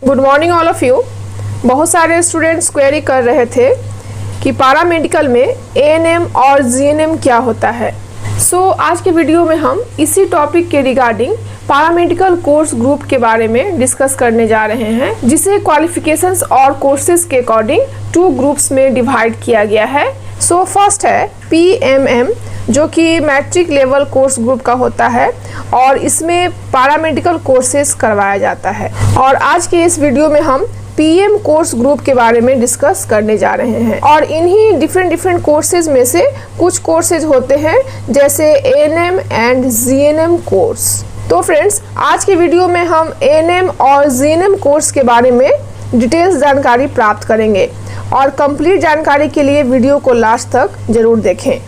Good morning all of you. बहुत सारे students query कर रहे थे कि पैरामेडिकल में एएनएम और जीएनएम क्या होता है। आज के वीडियो में हम इसी टॉपिक के रिगार्डिंग पैरामेडिकल कोर्स ग्रुप के बारे में डिस्कस करने जा रहे हैं, जिसे क्वालिफिकेशंस और कोर्सेज के अकॉर्डिंग 2 ग्रुप्स में डिवाइड किया गया है। फर्स्ट है पीएमएम, जो कि मैट्रिक लेवल कोर्स ग्रुप का होता है और इसमें पैरामेडिकल कोर्सेज करवाया जाता है। और आज के इस वीडियो में हम पीएम कोर्स ग्रुप के बारे में डिस्कस करने जा रहे हैं। और इन्हीं डिफरेंट कोर्सेज में से कुछ कोर्सेज होते हैं जैसे एएनएम एंड जीएनएम कोर्स। तो फ्रेंड्स, आज के वीडियो में हम एएनएम और जीएनएम कोर्स के बारे में डिटेल्स जानकारी प्राप्त करेंगे और कंप्लीट जानकारी के लिए वीडियो को लास्ट तक जरूर देखें।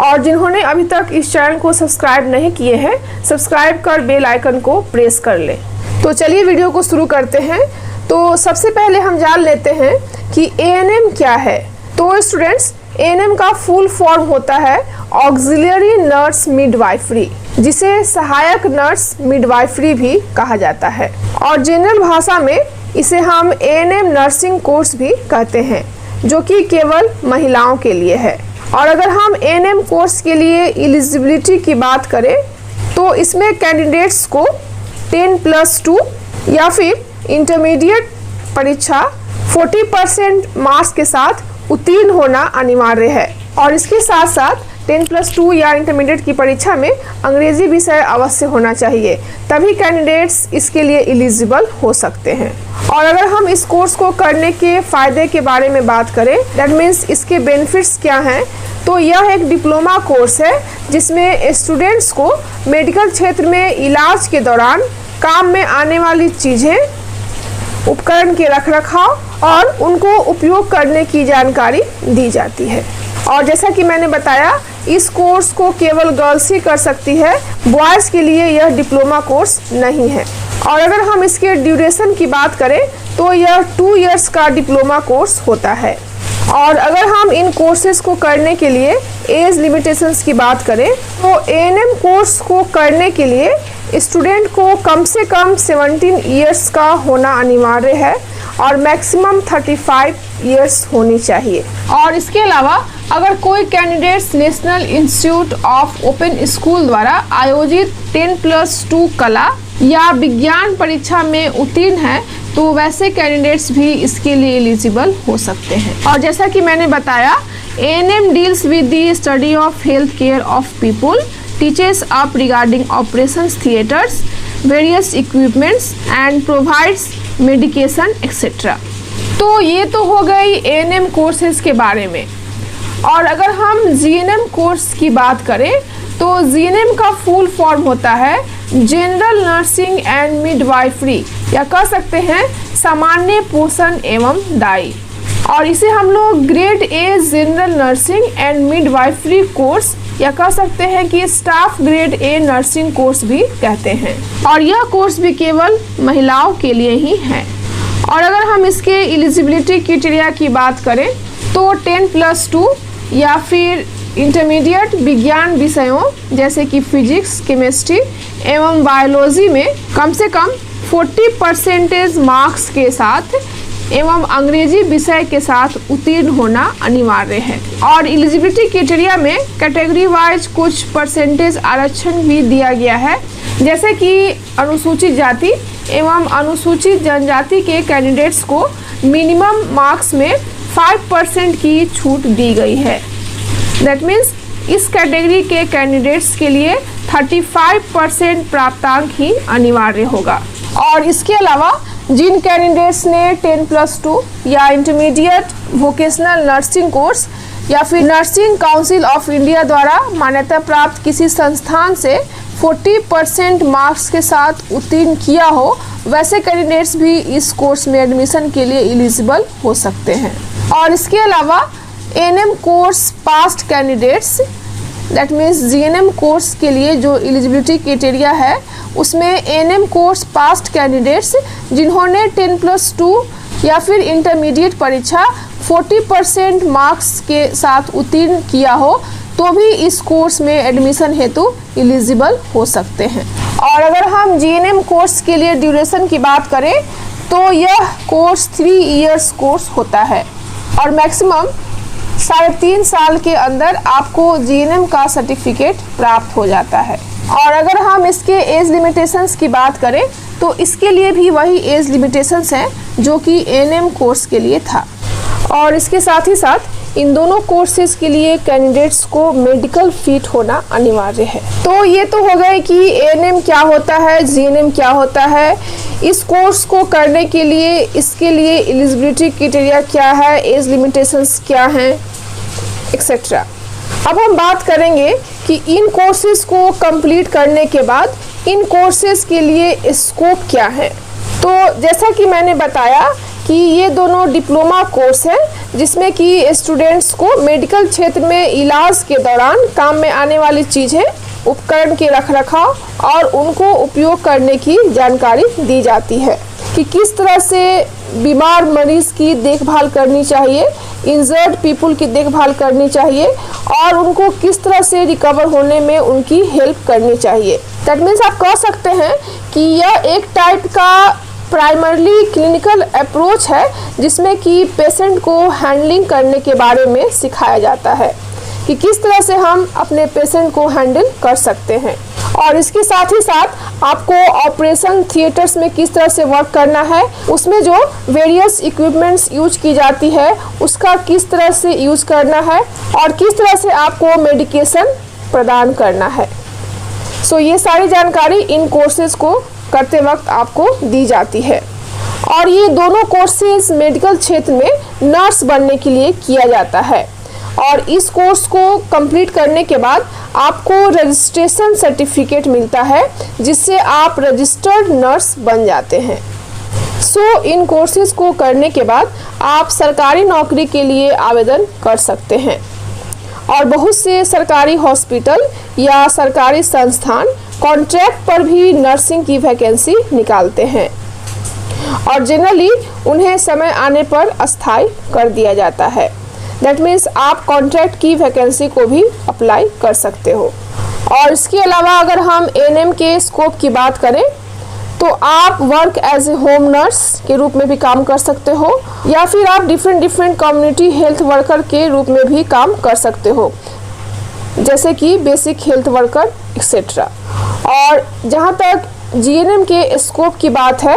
और जिन्होंने अभी तक इस चैनल को सब्सक्राइब नहीं किए हैं, सब्सक्राइब कर बेल आइकन को प्रेस कर लें। तो चलिए वीडियो को शुरू करते हैं। तो सबसे पहले हम जान लेते हैं कि एएनएम क्या है। तो स्टूडेंट्स, एएनएम का फुल फॉर्म होता है ऑक्सिलियरी नर्स मिडवाइफरी, जिसे सहायक नर्स मिडवाइफरी भी कहा जाता है। और जनरल भाषा में इसे हम एएनएम नर्सिंग कोर्स भी कहते हैं, जो कि केवल महिलाओं के लिए है। और अगर हम एएनएम कोर्स के लिए एलिजिबिलिटी की बात करें तो इसमें कैंडिडेट्स को 10+2 या फिर इंटरमीडिएट परीक्षा 40% मार्क्स के साथ उत्तीर्ण होना अनिवार्य है। और इसके साथ साथ 10+2 या इंटरमीडिएट की परीक्षा में अंग्रेजी विषय अवश्य होना चाहिए, तभी कैंडिडेट्स इसके लिए एलिजिबल हो सकते हैं। और अगर हम इस कोर्स को करने के फायदे के बारे में बात करें, दैट मीन्स इसके बेनिफिट्स क्या हैं, तो यह एक डिप्लोमा कोर्स है जिसमें स्टूडेंट्स को मेडिकल क्षेत्र में इलाज के दौरान काम में आने वाली चीज़ें, उपकरण के रखरखाव और उनको उपयोग करने की जानकारी दी जाती है। और जैसा कि मैंने बताया, इस कोर्स को केवल गर्ल्स ही कर सकती है, बॉयज़ के लिए यह डिप्लोमा कोर्स नहीं है। और अगर हम इसके ड्यूरेशन की बात करें तो यह 2 इयर्स का डिप्लोमा कोर्स होता है। और अगर हम इन कोर्सेज को करने के लिए एज लिमिटेशंस की बात करें तो एएनएम कोर्स को करने के लिए स्टूडेंट को कम से कम 17 इयर्स का होना अनिवार्य है और मैक्सिमम 35 इयर्स होनी चाहिए। और इसके अलावा अगर कोई candidates national institute of open school द्वारा आयोजित 10+2 कला या विज्ञान परीक्षा में उत्तीर्ण है तो वैसे कैंडिडेट्स भी इसके लिए एलिजिबल हो सकते हैं। और जैसा कि मैंने बताया, ANM deals with the study of health care of people, teaches up regarding operations theatres, various equipments and provides medication etcetera. तो ये तो हो गई एएनएम कोर्सेज के बारे में। और अगर हम जीएनएम कोर्स की बात करें तो जीएनएम का फुल फॉर्म होता है जनरल नर्सिंग एंड मिडवाइफरी, या कह सकते हैं सामान्य पोषण एवं दाई। और इसे हम लोग grade a general nursing and midwifery course, या कह सकते हैं कि staff grade A nursing course भी कहते हैं। और यह कोर्स भी केवल महिलाओं के लिए ही है। और अगर हम इसके एलिजिबिलिटी क्राइटेरिया की बात करें तो 10+2 या फिर इंटरमीडिएट विज्ञान विषयों जैसे कि फिजिक्स, केमिस्ट्री एवं बायोलॉजी में कम से कम 40% मार्क्स के साथ एवं अंग्रेजी विषय के साथ उत्तीर्ण होना अनिवार्य है। और एलिजिबिलिटी क्राइटेरिया में कैटेगरी वाइज कुछ परसेंटेज आरक्षण भी दिया गया है, जैसे कि अनुसूचित जाति एवं अनुसूचित जनजाति के कैंडिडेट्स को मिनिमम मार्क्स में 5% की छूट दी गई है। दैट मीन्स इस कैटेगरी के कैंडिडेट्स के लिए 35% प्राप्तांक ही अनिवार्य होगा। और इसके अलावा जिन कैंडिडेट्स ने 10+2 या इंटरमीडिएट वोकेशनल नर्सिंग कोर्स या फिर नर्सिंग काउंसिल ऑफ इंडिया द्वारा मान्यता प्राप्त किसी संस्थान से 40% मार्क्स के साथ उत्तीर्ण किया हो, वैसे कैंडिडेट्स भी इस कोर्स में एडमिशन के लिए एलिजिबल हो सकते हैं। और इसके अलावा ANM course past candidates, that means GNM course के लिए जो एलिजिबिलिटी क्राइटेरिया है उसमें एएनएम कोर्स पास्ट कैंडिडेट्स जिन्होंने 10+2 या फिर इंटरमीडिएट परीक्षा 40% मार्क्स के साथ उत्तीर्ण किया हो तो भी इस कोर्स में एडमिशन हेतु एलिजिबल हो सकते हैं। और अगर हम जीएनएम कोर्स के लिए ड्यूरेशन की बात करें तो यह कोर्स 3 इयर्स कोर्स होता है और मैक्सिमम 3.5 साल के अंदर आपको जीएनएम का सर्टिफिकेट प्राप्त हो जाता है। और अगर हम इसके एज लिमिटेशंस की बात करें तो इसके लिए भी वही एज लिमिटेशंस हैं जो कि एएनएम कोर्स के लिए था। और इसके साथ ही साथ इन दोनों कोर्सेज के लिए कैंडिडेट्स को मेडिकल फिट होना अनिवार्य है। तो ये तो हो गए कि एएनएम क्या होता है, जीएनएम क्या होता है, इस कोर्स को करने के लिए इसके लिए एलिजिबिलिटी क्राइटेरिया क्या है, एज लिमिटेशंस क्या हैं, एक्सेट्रा। अब हम बात करेंगे कि इन कोर्सेज को कंप्लीट करने के बाद इन कोर्सेज के लिए स्कोप क्या है। तो जैसा कि मैंने बताया कि ये दोनों डिप्लोमा कोर्स है जिसमें कि स्टूडेंट्स को मेडिकल क्षेत्र में इलाज के दौरान काम में आने वाली चीज़ें, उपकरण के रखरखाव और उनको उपयोग करने की जानकारी दी जाती है कि किस तरह से बीमार मरीज की देखभाल करनी चाहिए, इंजर्ड पीपल की देखभाल करनी चाहिए और उनको किस तरह से रिकवर होने में उनकी हेल्प करनी चाहिए। दैट मीन्स आप कह सकते हैं कि यह एक टाइप का प्राइमरली क्लिनिकल अप्रोच है जिसमें कि पेशेंट को हैंडलिंग करने के बारे में सिखाया जाता है कि किस तरह से हम अपने पेशेंट को हैंडल कर सकते हैं। और इसके साथ ही साथ आपको ऑपरेशन थिएटर्स में किस तरह से वर्क करना है, उसमें जो वेरियस इक्विपमेंट्स यूज की जाती है उसका किस तरह से यूज करना है और किस तरह से आपको मेडिकेशन प्रदान करना है। सो ये सारी जानकारी इन कोर्सेज को करते वक्त आपको दी जाती है। और ये दोनों कोर्सेज मेडिकल क्षेत्र में नर्स बनने के लिए किया जाता है और इस कोर्स को कंप्लीट करने के बाद आपको रजिस्ट्रेशन सर्टिफिकेट मिलता है जिससे आप रजिस्टर्ड नर्स बन जाते हैं। सो इन कोर्सेज को करने के बाद आप सरकारी नौकरी के लिए आवेदन कर सकते हैं और बहुत से सरकारी हॉस्पिटल या सरकारी संस्थान कॉन्ट्रैक्ट पर भी नर्सिंग की वैकेंसी निकालते हैं और जनरली उन्हें समय आने पर अस्थायी कर दिया जाता है। दैट मीन्स आप कॉन्ट्रैक्ट की वैकेंसी को भी अप्लाई कर सकते हो। और इसके अलावा अगर हम एएनएम के स्कोप की बात करें तो आप work as a home nurse के रूप में भी काम कर सकते हो या फिर आप डिफरेंट कम्युनिटी हेल्थ वर्कर के रूप में भी काम कर सकते हो जैसे कि बेसिक हेल्थ वर्कर एक्सेट्रा। और जहाँ तक जीएनएम के स्कोप की बात है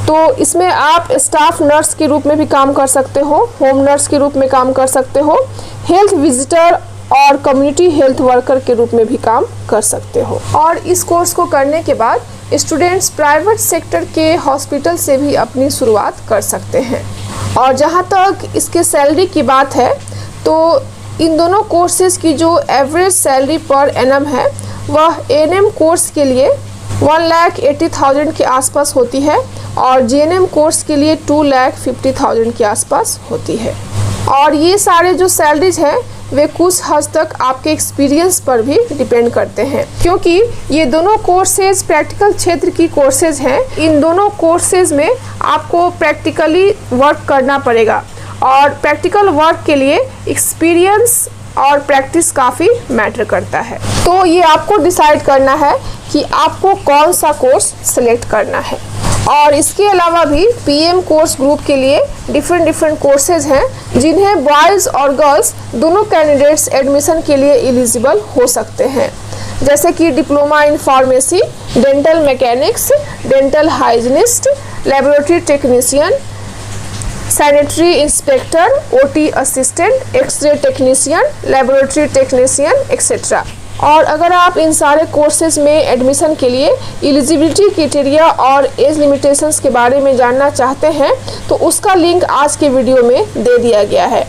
तो इसमें आप स्टाफ नर्स के रूप में भी काम कर सकते हो, होम नर्स के रूप में काम कर सकते हो, हेल्थ विजिटर और कम्युनिटी हेल्थ वर्कर के रूप में भी काम कर सकते हो। और इस कोर्स को करने के बाद स्टूडेंट्स प्राइवेट सेक्टर के हॉस्पिटल से भी अपनी शुरुआत कर सकते हैं। और जहाँ तक इसके सैलरी की बात है तो इन दोनों कोर्सेज की जो एवरेज सैलरी पर एनम है वह एएनएम कोर्स के लिए 1,80,000 के आसपास होती है और जीएनएम कोर्स के लिए 2,50,000 के आसपास होती है। और ये सारे जो सैलरीज हैं वे कुछ हद तक आपके एक्सपीरियंस पर भी डिपेंड करते हैं क्योंकि ये दोनों कोर्सेज प्रैक्टिकल क्षेत्र की कोर्सेज हैं। इन दोनों कोर्सेज में आपको प्रैक्टिकली वर्क करना पड़ेगा और प्रैक्टिकल वर्क के लिए एक्सपीरियंस और प्रैक्टिस काफ़ी मैटर करता है। तो ये आपको डिसाइड करना है कि आपको कौन सा कोर्स सिलेक्ट करना है। और इसके अलावा भी पीएम कोर्स ग्रुप के लिए डिफरेंट कोर्सेज हैं जिन्हें बॉयज़ और गर्ल्स दोनों कैंडिडेट्स एडमिशन के लिए एलिजिबल हो सकते हैं जैसे कि diploma in pharmacy, dental mechanics, dental hygienist, laboratory technician, sanitary inspector, OT assistant, x-ray technician, laboratory technician etcetera. और अगर आप इन सारे कोर्सेज में एडमिशन के लिए एलिजिबिलिटी क्राइटेरिया और एज लिमिटेशंस के बारे में जानना चाहते हैं तो उसका लिंक आज के वीडियो में दे दिया गया है।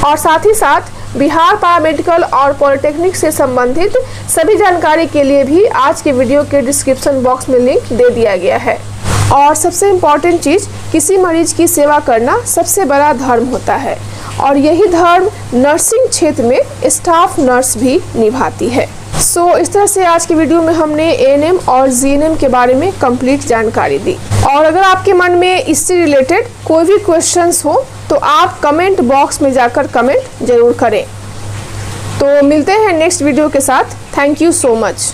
और साथ ही साथ बिहार पैरामेडिकल और पॉलिटेक्निक से संबंधित सभी जानकारी के लिए भी आज के वीडियो के डिस्क्रिप्शन बॉक्स में लिंक दे दिया गया है। और सबसे इम्पॉर्टेंट चीज़, किसी मरीज की सेवा करना सबसे बड़ा धर्म होता है और यही धर्म नर्सिंग क्षेत्र में स्टाफ नर्स भी निभाती है। सो इस तरह से आज की वीडियो में हमने एएनएम और जीएनएम के बारे में कंप्लीट जानकारी दी। और अगर आपके मन में इससे रिलेटेड कोई भी क्वेश्चंस हो तो आप कमेंट बॉक्स में जाकर कमेंट जरूर करें। तो मिलते हैं नेक्स्ट वीडियो के साथ। Thank you so much.